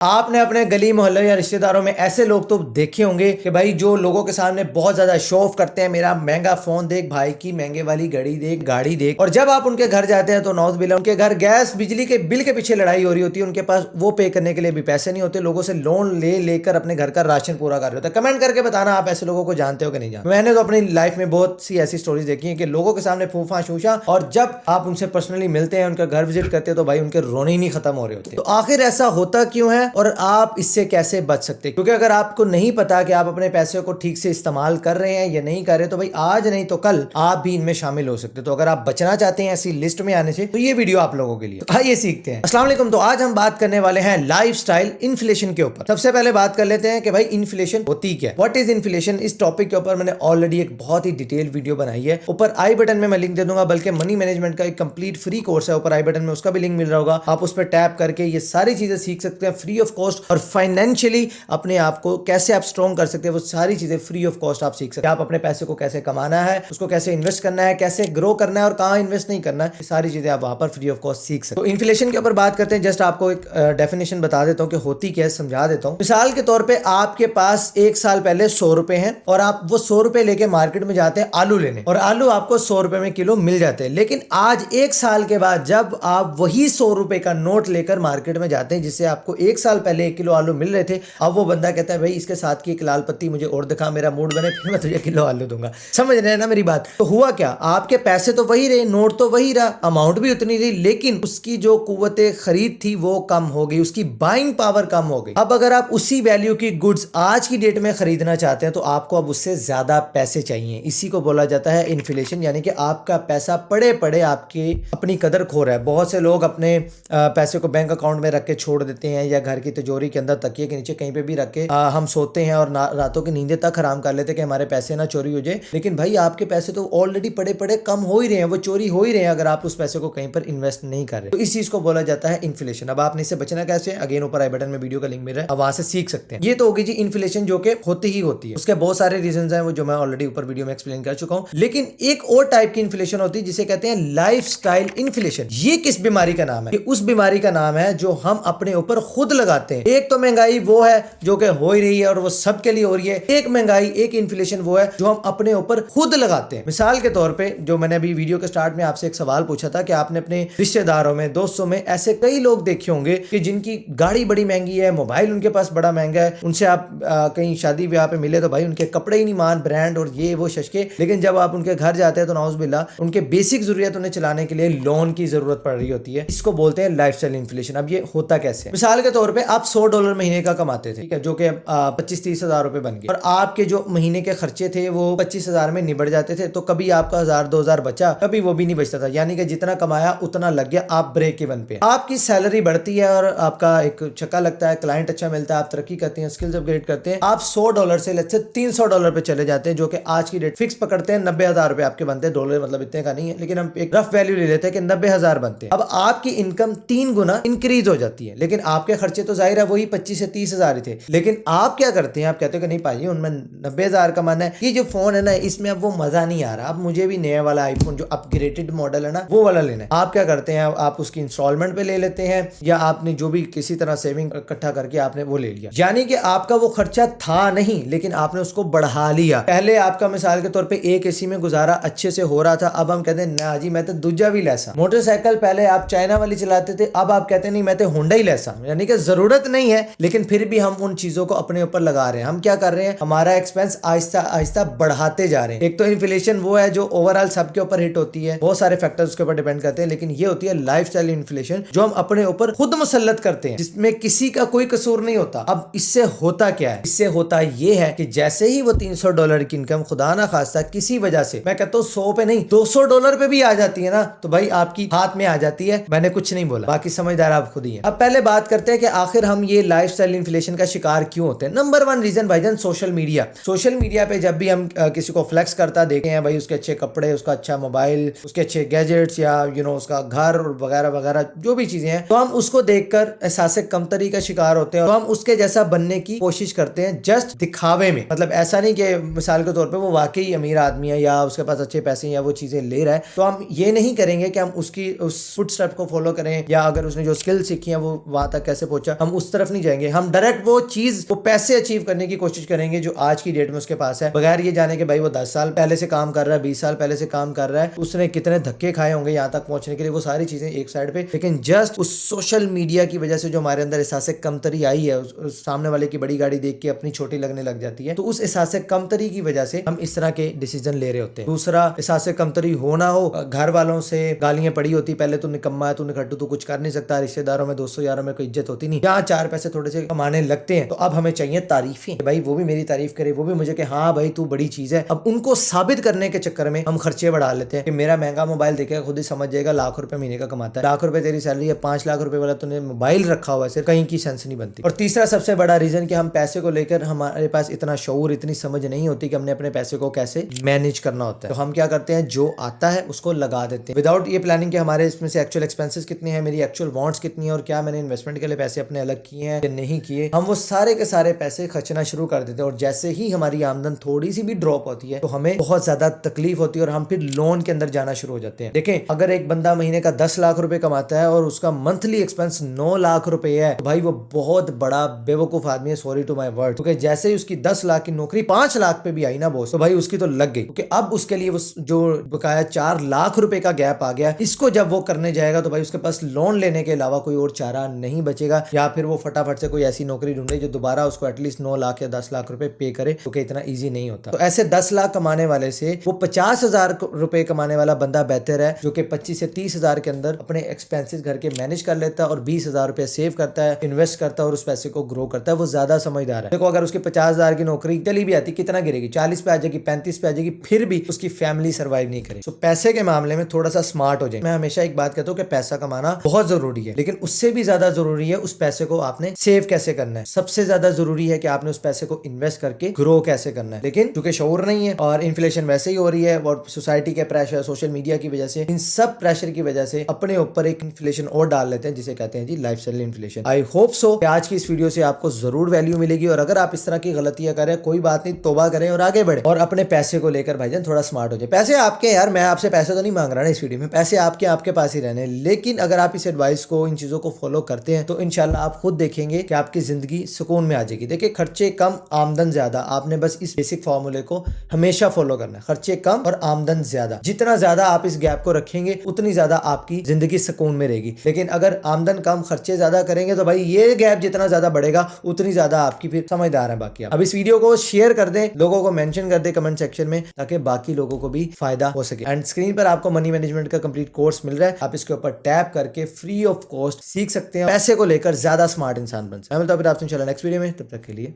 आपने अपने गली मोहल्ले या रिश्तेदारों में ऐसे लोग तो देखे होंगे कि भाई जो लोगों के सामने बहुत ज्यादा शो ऑफ करते हैं, मेरा महंगा फोन देख, भाई की महंगे वाली घड़ी देख, गाड़ी देख। और जब आप उनके घर जाते हैं तो नौज बिल्ला उनके घर गैस बिजली के बिल के पीछे लड़ाई हो रही होती है, उनके पास वो पे करने के लिए भी पैसे नहीं होते, लोगों से लोन ले लेकर अपने घर का राशन पूरा कर रहे होते हैं। कमेंट करके बताना आप ऐसे लोगों को जानते हो कि नहीं जानते। मैंने तो अपनी लाइफ में बहुत सी ऐसी स्टोरीज देखी है कि लोगों के सामने फूफा शूशा, और जब आप उनसे पर्सनली मिलते हैं, उनका घर विजिट करते हैं, तो भाई उनके रोने ही नहीं खत्म हो रहे होते। तो आखिर ऐसा होता क्यों है और आप इससे कैसे बच सकते हैं? क्योंकि अगर आपको नहीं पता कि आप अपने पैसे को ठीक से इस्तेमाल कर रहे हैं या नहीं कर रहे, तो भाई आज नहीं तो कल आप भी इनमें शामिल हो सकते हैं। तो अगर आप बचना चाहते हैं ऐसी लिस्ट में आने से, तो ये वीडियो आप लोगों के लिए। तो आइए सीखते हैं। अस्सलाम वालेकुम। तो आज हम बात करने वाले हैं लाइफस्टाइल इन्फ्लेशन के ऊपर। सबसे पहले बात कर लेते हैं कि भाई इन्फ्लेशन होती क्या है, व्हाट इज इन्फ्लेशन। इस टॉपिक के ऊपर मैंने ऑलरेडी एक बहुत ही डिटेल वीडियो बनाई है, ऊपर आई बटन में मैं लिंक दे दूंगा, बल्कि मनी मैनेजमेंट का एक कंप्लीट फ्री कोर्स है, ऊपर आई बटन में उसका भी लिंक मिल रहा होगा। आप उस पर टैप करके ये सारी चीजें सीख सकते हैं फ्री ऑफ कॉस्ट, और फाइनेंशियली अपने आप को कैसे आप स्ट्रॉन्ग कर सकते हैं, वो सारी चीजें फ्री ऑफ कॉस्ट आप सीख सकते हैं। आप अपने पैसे को कैसे कमाना है, उसको कैसे इन्वेस्ट करना है, कैसे ग्रो करना है और कहां इन्वेस्ट नहीं करना है, सारी चीजें आप वहां पर फ्री ऑफ कॉस्ट सीख सकते हैं। तो इन्फ्लेशन के ऊपर बात करते हैं। जस्ट आपको एक डेफिनेशन बता देता हूं कि होती क्या है, समझा देता हूं। मिसाल के तौर पे आपके पास एक साल पहले 100 रुपए हैं और आप वो 100 रुपए लेके मार्केट में जाते हैं आलू लेने, और आलू आपको 100 रुपए में किलो मिल जाते हैं। लेकिन आज एक साल के बाद जब आप वही 100 रुपए का नोट लेकर मार्केट में जाते हैं, जिससे आपको एक साल पहले 1 किलो आलू मिल रहे थे, अब वो बंदा कहता है भाई इसके साथ की एक लाल पत्ती मुझे और दिखा, मेरा मूड बने, फिर मैं तुझे किलो आलू दूंगा। समझ रहे हैं ना मेरी बात? तो हुआ क्या, आपके पैसे तो वही रहे, नोट तो वही रहा, अमाउंट भी उतनी रही, लेकिन उसकी जो कुव्वते खरीद थी वो कम हो गई, उसकी बाइंग पावर कम हो गई। अब अगर आप उसी वैल्यू की गुड्स आज की डेट में खरीदना चाहते हैं, तो आपको अब उससे ज्यादा पैसे चाहिए। इसी को बोला जाता है इन्फ्लेशन, यानी कि आपका पैसा पड़े पड़े आपकी अपनी कदर खो रहा है। बहुत से लोग अपने पैसे को बैंक अकाउंट में रख के छोड़ देते हैं, या घर की तिजोरी के अंदर, तकिए के नीचे, कहीं पे भी रख के हम सोते हैं, और रातों की नींदें तक हराम कर लेते हैं कि हमारे पैसे ना चोरी हो जाए। लेकिन भाई आपके पैसे तो ऑलरेडी पड़े पड़े कम हो ही रहे हैं, वो चोरी हो ही रहे हैं, अगर आप उस पैसे को कहीं पर इन्वेस्ट नहीं कर रहे। तो इस चीज को बोला जाता है इन्फ्लेशन। अब आपने इससे बचना कैसे, अगेन ऊपर आई बटन में वीडियो का लिंक मिल रहा है, अब वहां से सीख सकते हैं। ये तो होगी जी इन्फ्लेशन, जो कि होती ही होती है। उसके बहुत सारे रीजंस हैं, वो जो मैं ऑलरेडी ऊपर वीडियो में एक्सप्लेन कर चुका हूं। लेकिन एक और टाइप की इन्फ्लेशन होती है जिसे कहते हैं लाइफस्टाइल इन्फ्लेशन। ये किस बीमारी का नाम है? ये उस बीमारी का नाम है जो हम अपने ऊपर खुद लगाते हैं। एक तो महंगाई वो है जो कि हो ही रही है और वो सबके लिए हो रही है, एक महंगाई, एक इन्फ्लेशन वो है जो हम अपने ऊपर खुद लगाते हैं। मिसाल के तौर पे, जो मैंने अभी वीडियो के स्टार्ट में आपसे एक सवाल पूछा था कि आपने अपने रिश्तेदारों में, दोस्तों में ऐसे कई लोग देखे होंगे कि जिनकी गाड़ी बड़ी महंगी है, मोबाइल उनके पास बड़ा महंगा है, उनसे आप कहीं शादी ब्याह पे मिले तो भाई उनके कपड़े ही नहीं मान ब्रांड और ये वो शशके, लेकिन जब आप उनके घर जाते हैं तो नाउज़ुबिल्लाह उनके बेसिक जरूरत उन्हें चलाने के लिए लोन की जरूरत पड़ रही होती है। इसको बोलते हैं लाइफस्टाइल इन्फ्लेशन। अब ये होता कैसे? मिसाल के तौर पे आप $100 महीने का कमाते थे, ठीक है, जो कि 25-30 हजार रुपए बन गए, और आपके जो महीने के खर्चे थे वो 25 हजार में निबट जाते थे। तो कभी आपका 1000-2000 बचा, कभी वो भी नहीं बचता था, यानी कि जितना कमाया उतना लग गया, आप ब्रेक इवन पे। आपकी सैलरी बढ़ती है और आपका एक छक्का लगता है, क्लाइंट अच्छा मिलता है, आप तरक्की करते हैं, स्किल्स अपग्रेड करते हैं, आप $100 से लेट्स से $300 पे चले जाते हैं, जो कि आज की डेट फिक्स पकड़ते हैं 90,000 रुपए आपके बनते हैं। डॉलर मतलब इतने का नहीं है, लेकिन हम एक रफ वैल्यू ले लेते हैं कि 90,000 बनते हैं। अब आपकी इनकम 3 गुना इंक्रीज हो जाती है, लेकिन आपके खर्चे तो जाहिर है वही 25 से 30 हजार ही थे। लेकिन आप क्या करते हैं, आप कहते हो कि नहीं भाई उनमें 90,000 कमाना है, ये जो फोन है ना इसमें अब वो मजा नहीं आ रहा, अब मुझे भी नया वाला आईफोन जो अपग्रेडेड मॉडल है ना वो वाला लेना है। आप क्या करते हैं, आप उसकी इंस्टॉलमेंट पे ले लेते हैं, या आपने जो भी किसी तरह सेविंग इकट्ठा करके आपने वो ले लिया। यानी कि आपका वो खर्चा था नहीं, लेकिन आपने उसको बढ़ा लिया। पहले आपका मिसाल के तौर पे एक एसी में गुजारा अच्छे से हो रहा था, अब हम कहते हैं ना जी मैं तो दूजा भी लैसा। मोटरसाइकिल पहले आप चाइना वाली चलाते थे, अब आप कहते हैं नहीं मैं तो होंडा ही लैसा। यानी कि जरूरत नहीं है, लेकिन फिर भी हम उन चीजों को अपने ऊपर लगा रहे हैं। हम क्या कर रहे हैं, हमारा एक्सपेंस आहिस्ता आहिस्ता बढ़ाते जा रहे हैं। एक तो इन्फ्लेशन वो है जो ओवरऑल सबके ऊपर हिट होती है, बहुत सारे फैक्टर्स उसके ऊपर डिपेंड करते हैं, लेकिन ये होती है लाइफस्टाइल इन्फ्लेशन जो हम अपने ऊपर खुद मुसल्लत करते हैं, जिसमें किसी का कोई कसूर नहीं होता। अब इससे होता क्या है, इससे होता ये है कि जैसे ही वो $300 की इनकम खुदा ना खास्ता किसी वजह से, मैं कहता हूँ 100 पे नहीं $200 पे भी आ जाती है ना, तो भाई आपकी हाथ में आ जाती है। मैंने कुछ नहीं बोला, बाकी समझदार आप खुद ही हैं। अब पहले बात करते हैं कि आखिर हम ये लाइफस्टाइल इन्फ्लेशन का शिकार क्यों होते हैं। नंबर 1 रीजन भाईजान सोशल मीडिया। सोशल मीडिया पे जब भी हम किसी को फ्लेक्स करता देखे हैं, भाई उसके अच्छे कपड़े, उसका अच्छा मोबाइल, उसके अच्छे गैजेट्स, या उसका घर वगैरह वगैरह जो भी चीजें हैं, तो हम उसको देखकर एहसास कमतरी का शिकार होते हैं, तो हम उसके जैसा बनने की कोशिश करते हैं जस्ट दिखावे में। मतलब ऐसा नहीं कि मिसाल के तौर पे वो वाकई अमीर आदमी है या उसके पास अच्छे पैसे या वो चीजें ले रहा है, तो हम ये नहीं करेंगे कि हम उसकी उस फुटस्टेप को फॉलो करें, या अगर उसने जो स्किल सीखी है वो वहां तक कैसे पहुंचा सोचा, हम उस तरफ नहीं जाएंगे। हम डायरेक्ट वो चीज, वो पैसे अचीव करने की कोशिश करेंगे जो आज की डेट में उसके पास है, बगैर ये जाने के भाई वो 10 साल पहले से काम कर रहा है, 20 साल पहले से काम कर रहा है, उसने कितने धक्के खाए होंगे यहाँ तक पहुंचने के लिए, वो सारी चीजें एक साइड पे। लेकिन जस्ट उस सोशल मीडिया की वजह से जो हमारे अंदर एहसास कमतरी आई है, उस सामने वाले की बड़ी गाड़ी देख के अपनी छोटी लगने लग जाती है, तो उस एहसास कमतरी की वजह से हम इस तरह के डिसीजन ले रहे होते हैं। दूसरा, एहसास कमतरी हो ना हो, घर वालों से गालियां पड़ी होती, पहले तू निकम्मा है, तू निकट्टू, तू कुछ कर नहीं सकता, रिश्तेदारों में, दोस्तों यारों में कोई इज्जत होती नहीं, यहाँ 4 पैसे थोड़े से कमाने लगते हैं तो अब हमें चाहिए तारीफें, भाई वो भी मेरी तारीफ करे, वो भी मुझे कि हाँ भाई तू बड़ी चीज है। अब उनको साबित करने के चक्कर में हम खर्चे बढ़ा लेते हैं कि मेरा महंगा मोबाइल देखेगा खुद ही समझ जाएगा, लाख रुपए महीने का कमाता है, लाख रुपए तेरी सैलरी है, 5 लाख रुपए वाला तूने मोबाइल रखा हुआ है, सिर्फ कहीं की सेंस नहीं बनती। और तीसरा सबसे बड़ा रीजन कि हम पैसे को लेकर हमारे पास इतना शऊर, इतनी समझ नहीं होती कि हमने अपने पैसे को कैसे मैनेज करना होता है। तो हम क्या करते हैं, जो आता है उसको लगा देते हैं विदाउट ये प्लानिंग कि हमारे इसमें से एक्चुअल एक्सपेंसेस कितने हैं, मेरी एक्चुअल वांट्स कितनी है और क्या मैंने इन्वेस्टमेंट के लिए पैसे अपने अलग किए हैं या नहीं किए। हम वो सारे के सारे पैसे खर्चना शुरू कर देते हैं और जैसे ही हमारी आमदन थोड़ी सी भी ड्रॉप होती है तो हमें बहुत ज्यादा तकलीफ होती है और हम फिर लोन के अंदर जाना शुरू हो जाते हैं। देखें, अगर एक बंदा महीने का 10 लाख रुपए कमाता है और उसका मंथली एक्सपेंस 9 लाख रुपए है तो भाई वो बहुत बड़ा बेवकूफ आदमी है, सॉरी टू माय वर्ड। क्योंकि जैसे ही उसकी 10 लाख की नौकरी 5 लाख पे भी आई ना बॉस, तो भाई उसकी तो लग गई, क्योंकि अब उसके लिए वो जो बकाया 4 लाख रुपए का गैप आ गया, इसको जब वो करने जाएगा तो भाई उसके पास लोन लेने के अलावा कोई और चारा नहीं बचेगा, या फिर वो फटाफट से कोई ऐसी नौकरी ढूंढे जो दोबारा उसको एटलीस्ट 9 लाख या 10 लाख रुपए पे करे, क्योंकि इतना ईजी नहीं होता। तो ऐसे 10 लाख कमाने वाले से वो 50,000 रुपए कमाने वाला बंदा बेहतर है, जो कि 25 से 30,000 के अंदर अपने एक्सपेंसेस घर के मैनेज कर लेता है और 20,000 रुपए सेव करता है, इन्वेस्ट करता है और उस पैसे को ग्रो करता है। वो ज्यादा समझदार है। देखो, अगर उसकी 50,000 की नौकरी चली भी आती, कितना गिरेगी, 40 पे आ जाएगी, 35 पे आ जाएगी, फिर भी उसकी फैमिली सर्वाइव नहीं करेगी। तो पैसे के मामले में थोड़ा सा स्मार्ट हो जाए। मैं हमेशा एक बात कहता हूँ कि पैसा कमाना बहुत जरूरी है, लेकिन उससे भी ज्यादा जरूरी है उस पैसे को आपने सेव कैसे करना है। सबसे ज्यादा जरूरी है कि आपने उस पैसे को इन्वेस्ट करके ग्रो कैसे करना है। लेकिन क्योंकि शऊर नहीं है और इन्फ्लेशन वैसे ही हो रही है और सोसाइटी के प्रेशर, सोशल मीडिया की वजह से, इन सब प्रेशर की वजह से अपने ऊपर एक इन्फ्लेशन और डाल लेते हैं, जिसे कहते हैं जी lifestyle inflation. I hope so आज की इस वीडियो से आपको जरूर वैल्यू मिलेगी और अगर आप इस तरह की गलतियां करें, कोई बात नहीं, तौबा करें और आगे बढ़े और अपने पैसे को लेकर भाईजान थोड़ा स्मार्ट हो जाए। पैसे आपके, यार मैं आपसे पैसे तो नहीं मांग रहा ना इस वीडियो में, पैसे आपके पास ही रहने, लेकिन अगर आप इस एडवाइस को, इन चीजों को फॉलो करते हैं तो इंशाल्लाह आप खुद देखेंगे कि आपकी जिंदगी सुकून में आ जाएगी। देखिए, खर्चे कम आमदन ज्यादा, आपने बस इस बेसिक फॉर्मूले को हमेशा फॉलो करना है। खर्चे कम और आमदन ज्यादा, जितना ज्यादा आप इस गैप को रखेंगे उतनी ज्यादा आपकी जिंदगी सुकून में रहेगी। लेकिन अगर आमदन कम खर्चे ज्यादा करेंगे तो भाई ये गैप जितना ज्यादा बढ़ेगा उतनी ज्यादा आपकी फिर समझदार है बाकी आप। अब इस वीडियो को शेयर कर दें, लोगों को मेंशन कर दें कमेंट सेक्शन में, ताकि बाकी लोगों को भी फायदा हो सके। एंड स्क्रीन पर आपको मनी मैनेजमेंट का कंप्लीट कोर्स मिल रहा है, आप इसके ऊपर टैप करके फ्री ऑफ कॉस्ट सीख सकते हैं, पैसे को लेकर ज्यादा स्मार्ट इंसान बन सकते हैं। मैं मिलता हूं फिर आपसे इंशाल्लाह नेक्स्ट वीडियो में, तब तक के लिए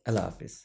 अल्लाह हाफिज।